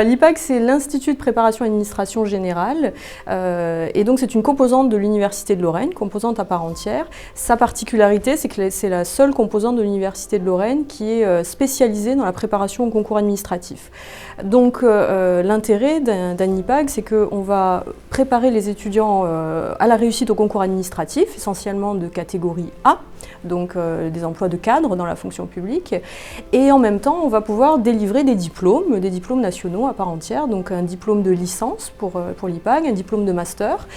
L'IPAG, c'est l'Institut de préparation et administration générale, et donc c'est une composante de l'Université de Lorraine, composante à part entière. Sa particularité, c'est que c'est la seule composante de l'Université de Lorraine qui est spécialisée dans la préparation au concours administratif. Donc l'intérêt d'un IPAG, c'est qu'on va préparer les étudiants à la réussite au concours administratif, essentiellement de catégorie A, donc des emplois de cadre dans la fonction publique, et en même temps on va pouvoir délivrer des diplômes nationaux à part entière, donc un diplôme de licence pour l'IPAG, un diplôme de master,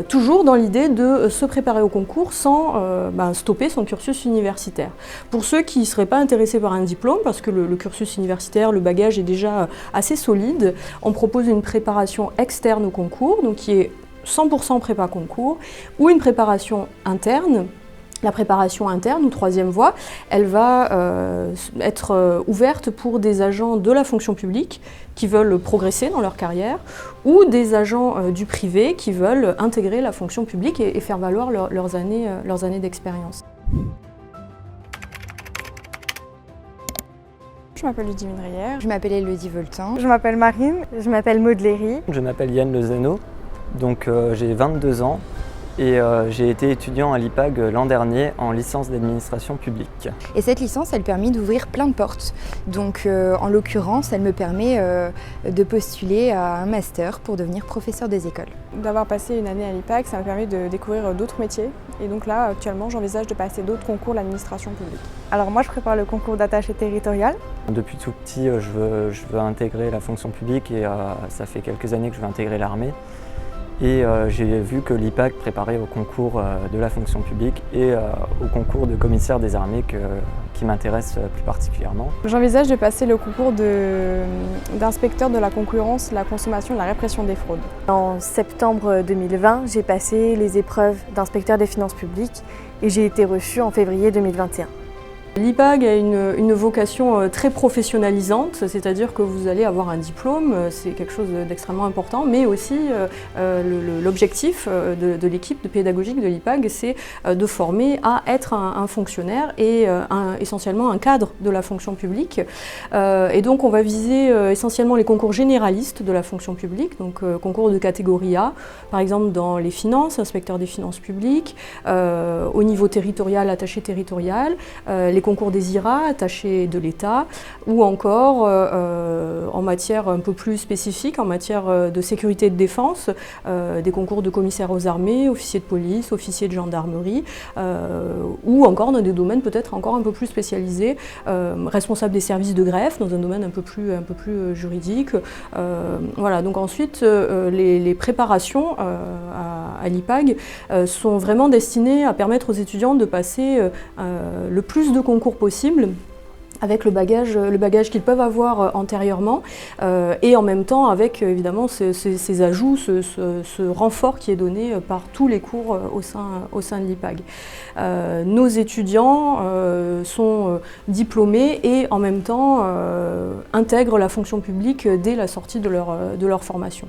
toujours dans l'idée de se préparer au concours sans stopper son cursus universitaire. Pour ceux qui ne seraient pas intéressés par un diplôme, parce que le cursus universitaire, le bagage est déjà assez solide, on propose une préparation externe au concours, donc qui est 100% prépa concours, ou une préparation interne. La préparation interne, ou troisième voie, elle va être ouverte pour des agents de la fonction publique qui veulent progresser dans leur carrière, ou des agents du privé qui veulent intégrer la fonction publique et faire valoir leurs années d'expérience. Je m'appelle Ludivine Dreyer. Je m'appelle Elodie Voltan. Je m'appelle Marine. Je m'appelle Maud Léry. Je m'appelle Yann Lezano, donc j'ai 22 ans. Et j'ai été étudiant à l'IPAG l'an dernier en licence d'administration publique. Et cette licence, elle permet d'ouvrir plein de portes. Donc en l'occurrence, elle me permet de postuler à un master pour devenir professeur des écoles. D'avoir passé une année à l'IPAG, ça m'a permis de découvrir d'autres métiers. Et donc là, actuellement, j'envisage de passer d'autres concours de l'administration publique. Alors moi, je prépare le concours d'attaché territorial. Depuis tout petit, je veux intégrer la fonction publique et ça fait quelques années que je veux intégrer l'armée. Et j'ai vu que l'IPAG préparait au concours de la fonction publique et au concours de commissaire des armées qui m'intéresse plus particulièrement. J'envisage de passer le concours d'inspecteur de la concurrence, la consommation et la répression des fraudes. En septembre 2020, j'ai passé les épreuves d'inspecteur des finances publiques et j'ai été reçue en février 2021. L'IPAG a une vocation très professionnalisante, c'est-à-dire que vous allez avoir un diplôme, c'est quelque chose d'extrêmement important, mais aussi l'objectif de l'équipe pédagogique de l'IPAG, c'est de former à être un fonctionnaire et essentiellement un cadre de la fonction publique. Et donc on va viser essentiellement les concours généralistes de la fonction publique, donc concours de catégorie A, par exemple dans les finances, inspecteur des finances publiques, au niveau territorial, attaché territorial, les concours des IRA, attachés de l'État, ou encore en matière un peu plus spécifique, en matière de sécurité et de défense, des concours de commissaire aux armées, officiers de police, officiers de gendarmerie, ou encore dans des domaines peut-être encore un peu plus spécialisés, responsable des services de greffe, dans un domaine un peu plus juridique. Voilà, donc ensuite, les préparations à l'IPAG sont vraiment destinées à permettre aux étudiants de passer le plus de concours possible avec le bagage qu'ils peuvent avoir antérieurement et en même temps avec évidemment ces ajouts, ce renfort qui est donné par tous les cours au sein de l'IPAG. Nos étudiants sont diplômés et en même temps intègrent la fonction publique dès la sortie de leur formation.